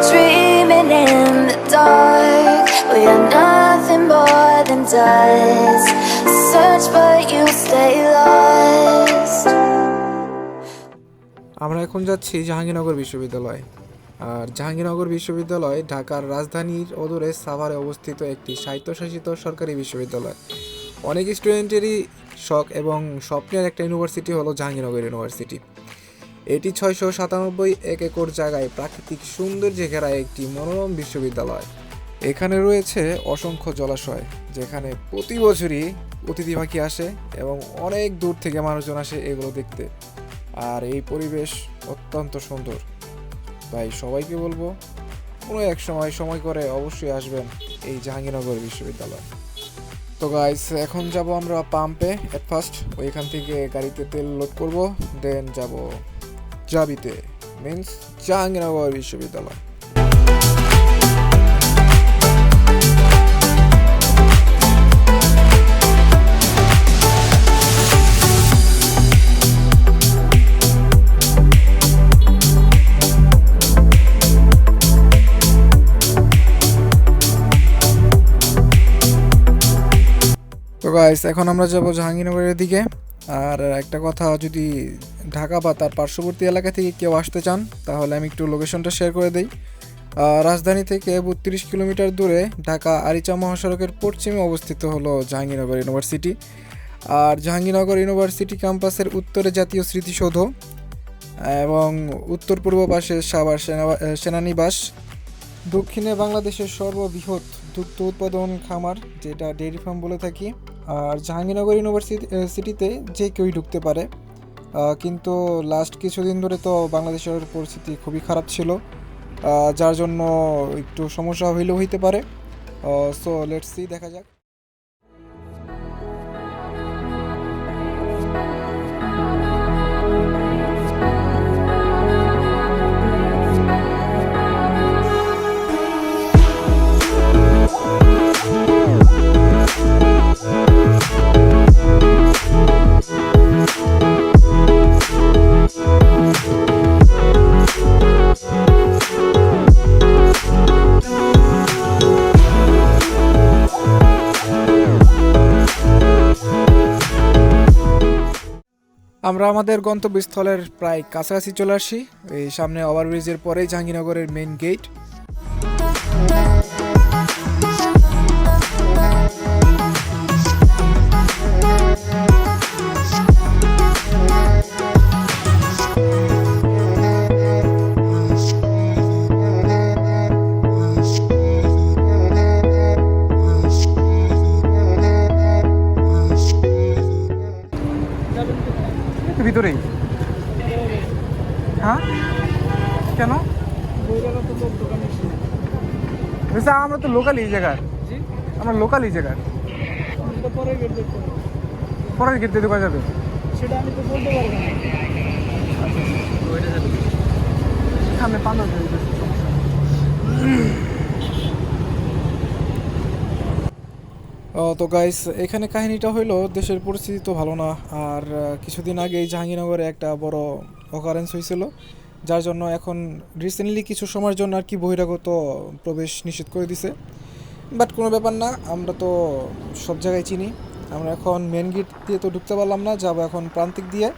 dreaming in the dark. We are nothing more than dust. Search but you stay lost. আমরা এখন যাচ্ছি জাহাঙ্গীরনগর বিশ্ববিদ্যালয়। আর জাহাঙ্গীরনগর বিশ্ববিদ্যালয় ঢাকার রাজধানীর অদূরে সাভারে অবস্থিত একটি স্বায়ত্তশাসিত সরকারি বিশ্ববিদ্যালয়। অনেক স্টুডেন্টেরই শখ এবং স্বপ্নের একটা ইউনিভার্সিটি হলো জাহাঙ্গীরনগর ইউনিভার্সিটি। এটি 697 একর জায়গায় প্রাকৃতিক সৌন্দর্যে ঘেরা একটি মনোরম বিশ্ববিদ্যালয়। এখানে রয়েছে অসংখ্য জলাশয়, যেখানে প্রতি বছরই অতিথি পাখি আসে এবং অনেক দূর থেকে মানুষজন আসে এগুলো দেখতে। আর এই পরিবেশ অত্যন্ত সুন্দর। তাই সবাইকে বলবো কোনো এক সময় করে অবশ্যই আসবেন এই জাহাঙ্গীরনগর বিশ্ববিদ্যালয়। তো গাইস, এখন যাব আমরা পাম্পে এট ফার্স্ট। ওইখান থেকে গাড়িতে তেল লোড করব, দেন যাব জাবিতে, মিন্স জাহাঙ্গীরনগর বিশ্ববিদ্যালয়। তো গাইস, এখন আমরা যাব জাহাঙ্গীরনগরের দিকে। আর একটা কথা, যদি ঢাকা বা তার পার্শ্ববর্তী এলাকা থেকে কেউ আসতে চান তাহলে আমি একটু লোকেশনটা শেয়ার করে দিই। রাজধানী থেকে 32 কিলোমিটার দূরে ঢাকা আরিচা মহাসড়কের পশ্চিমে অবস্থিত হলো জাহাঙ্গীরনগর ইউনিভার্সিটি। আর জাহাঙ্গীরনগর ইউনিভার্সিটি ক্যাম্পাসের উত্তরে জাতীয় স্মৃতিসৌধ এবং উত্তর পূর্ব পাশে সাভার সেনানিবাস, দক্ষিণে বাংলাদেশের সর্ববৃহৎ দুগ্ধ উৎপাদন খামার, যেটা ডেইরি ফার্ম বলে থাকি। আর জাহাঙ্গীরনগর ইউনিভার্সিটিতে যে কেউই ঢুকতে পারে, কিন্তু লাস্ট কিছুদিন ধরে তো বাংলাদেশের পরিস্থিতি খুবই খারাপ ছিল, যার জন্য একটু সমস্যা হইলেও হইতে পারে। সো লেটস সি, দেখা যাক। আমরা আমাদের গন্তব্যস্থলের প্রায় কাছাকাছি চলে আসি। এই সামনে ওভারব্রিজের পরেই জাহাঙ্গীরনগরের মেইন গেট। ভিতরেই? হ্যাঁ, কেন? আমরা তো লোকাল এই জায়গার, আমরা লোকাল এই জায়গার। পরের গেট দিয়ে ঢোকা যাবে সেটা আমি তো বলতে পারবো না। সামনে পান্ডা। তো গাইস, এখানে কাহিনীটা হইলো, দেশের পরিস্থিতি তো ভালো না। আর কিছুদিন আগেই জাহাঙ্গীরনগরে একটা বড় অকারেন্স হয়েছিল, যার জন্য এখন রিসেন্টলি কিছু সময়ের জন্য আর কি বহিরাগত প্রবেশ নিষেধ করে দিছে। বাট কোনো ব্যাপার না, আমরা তো সব জায়গায় চিনি। আমরা এখন মেন গেট দিয়ে তো ঢুকতে পারলাম না, যাবো এখন প্রান্তিক দিয়ে।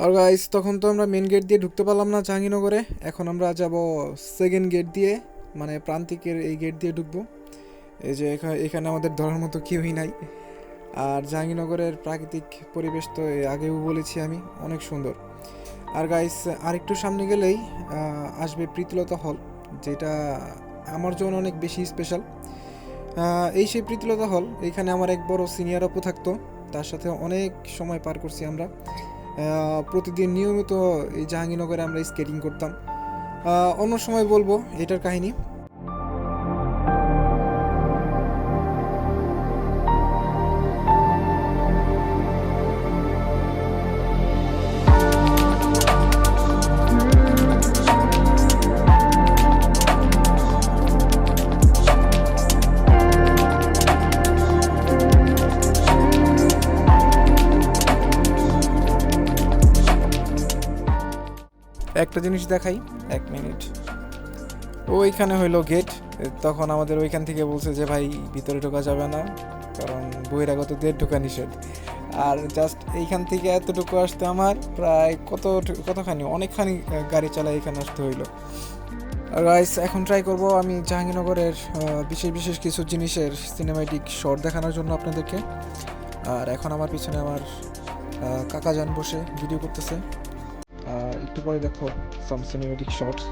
আর গাইস, তখন তো আমরা মেন গেট দিয়ে ঢুকতে পারলাম না জাহাঙ্গীরনগরে। এখন আমরা যাব সেকেন্ড গেট দিয়ে, মানে প্রান্তিকের এই গেট দিয়ে ঢুকবো। এই যে এখানে আমাদের ধরার মতো কেউই নাই। আর জাহাঙ্গীরনগরের প্রাকৃতিক পরিবেশ তো আগেও বলেছি আমি, অনেক সুন্দর। আর গাইস, আরেকটু সামনে গেলেই আসবে প্রীতিলতা হল, যেটা আমার জন্য অনেক বেশি স্পেশাল। এই সেই প্রীতিলতা হল, এইখানে আমার এক বড় সিনিয়র আপু থাকতো, তার সাথে অনেক সময় পার করছি আমরা। প্রতিদিন নিয়মিত এই জাহাঙ্গীরনগরে আমরা স্কেটিং করতাম। অন্য সময় বলবো এটার কাহিনী। একটা জিনিস দেখাই, 1 মিনিট। ওইখানে হইলো গেট। তখন আমাদের ওইখান থেকে বলছে যে ভাই ভিতরে ঢোকা যাবে না, কারণ বহিরাগতদের ঢোকা নিষেধ। আর জাস্ট এইখান থেকে এতটুকু আসতে আমার প্রায় কতখানি অনেকখানি গাড়ি চালায় এখানে আসতে হইলো। গাইস, এখন ট্রাই করব আমি জাহাঙ্গীরনগরের বিশেষ কিছু জিনিসের সিনেম্যাটিক শট দেখানোর জন্য আপনাদেরকে। আর এখন আমার পিছনে আমার কাকাজান বসে ভিডিও করতেছে। একটু পরে দেখো সাম সিনেম্যাটিক শটস।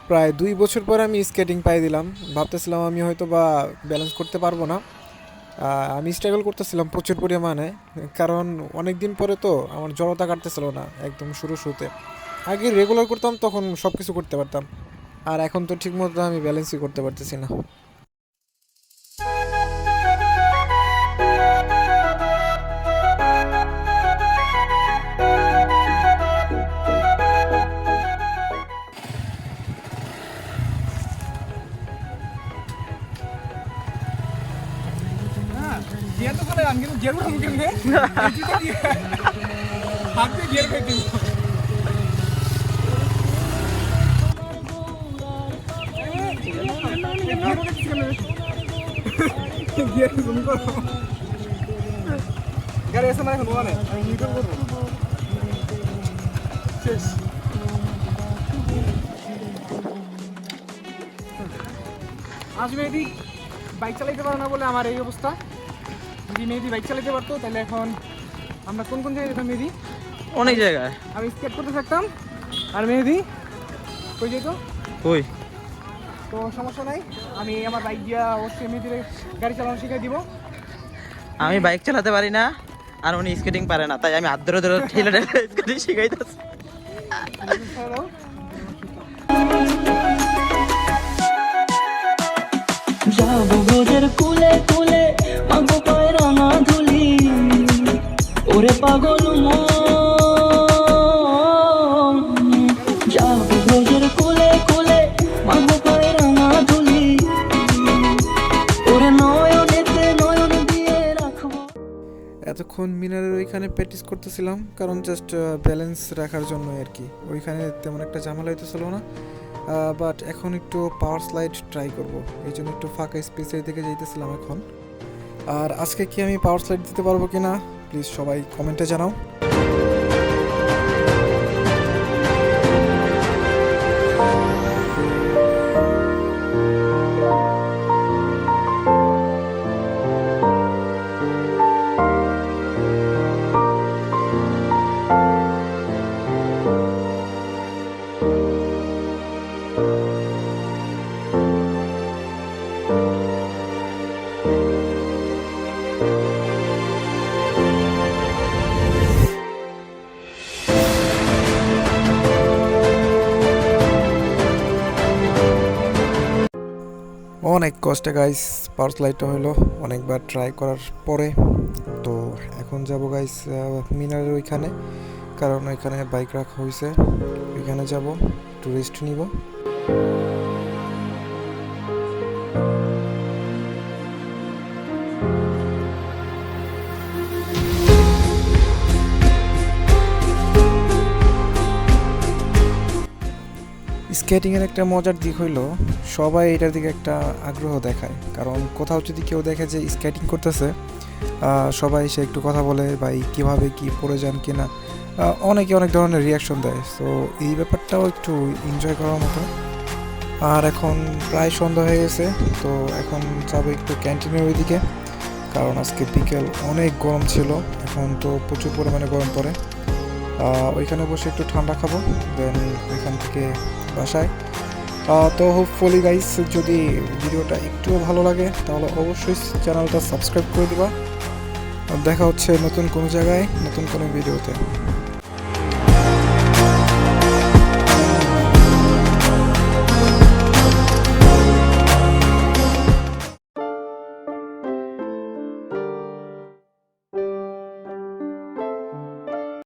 প্রায় 2 বছর পর আমি স্কেটিং পাই দিলাম। ভাবতেছিলাম আমি হয়তো বা ব্যালেন্স করতে পারবো না। আমি স্ট্রাগল করতেছিলাম প্রচুর পরিমাণে, কারণ অনেক দিন পরে তো আমার জড়তা কাটতেছিল না একদম শুরুতে। আগে রেগুলার করতাম, তখন সব কিছু করতে পারতাম। আর এখন তো ঠিক মতো আমি ব্যালেন্সই করতে পারতেছি না। Dia tuh kalau angin dia udah mungkin deh. Itu dia. Hampir dia kayak gitu. Dia sungguh. Gak ada sama dengan mana? Yang itu kan. Yes. আজ মেহেদি বাইক চালাইতে পারে না বলে আমার এই অবস্থা। যদি মেহেদি বাইক চালাতে পারতো তাহলে এখন আমরা কোন জায়গায় যেতাম? মেহেদি অনেক জায়গায়। আমি স্কেট করতে থাকতাম আর মেহেদি কই যেত? কই? তো সমস্যা নাই, আমি আমার বাইক দিয়ে অবশ্যই মেহেদির গাড়ি চালানো শিখাই দিব। আমি বাইক চালাতে পারি না আর উনি স্কেটিং পারে না, তাই আমি হাত ধরে ধরে ঠেলে ঠেলে স্কেটিং শিখাইতেছি। যাবো রোদের কুলে কুলে মাগো পায় রাঙা ধুলি, ওরে পাগল মন। যাবো রোদের কুলে কুলে মাগো পায় রাঙা ধুলি, ওরে নয়নেতে নয়ন দিয়ে রাখবো। এতক্ষণ মিনারের ওইখানে প্র্যাকটিস করতেছিলাম, কারণ জাস্ট ব্যালেন্স রাখার জন্য আর কি। ওইখানে তেমন একটা ঝামেলা হইতেছিল না। বাট এখন একটু পাওয়ার স্লাইড ট্রাই করব, এই জন্য একটু ফাঁকা স্পেসের দিকে যাইতেছিলাম এখন। আর আজকে কি আমি পাওয়ার স্লাইড দিতে পারবো কিনা প্লিজ সবাই কমেন্টে জানাও। অনেক কষ্টে গাইস পাওয়ার স্লাইডটা হলো, অনেকবার ট্রাই করার পরে। তো এখন যাব গাইস মিনারের ওইখানে, কারণ ওইখানে বাইক রাখা হয়েছে, ওইখানে যাব, একটু রেস্ট নিব। স্কেটিংয়ের একটা মজার দিক হইলো সবাই এটার দিকে একটা আগ্রহ দেখায়, কারণ কোথাও যদি কেউ দেখে যে স্কেটিং করতেছে সবাই সে একটু কথা বলে বা কীভাবে কি পড়ে যান কিনা, অনেকে অনেক ধরনের রিয়াকশন দেয়। সো এই ব্যাপারটাও একটু এনজয় করার মতো। আর এখন প্রায় সন্ধ্যা হয়ে গেছে, তো এখন যাবো একটু ক্যান্টিনের ওইদিকে, কারণ আজকে বিকেল অনেক গরম ছিল, এখন তো প্রচুর পরিমাণে গরম পড়ে। ওইখানে বসে একটু ঠান্ডা খাবো, দেন ওইখান থেকে বাসায়। তো হোপফুলি গাইস যদি ভিডিওটা একটুও ভালো লাগে তাহলে অবশ্যই চ্যানেলটা সাবস্ক্রাইব করে দিবা। দেখা হচ্ছে নতুন কোনো জায়গায় নতুন কোনো ভিডিওতে।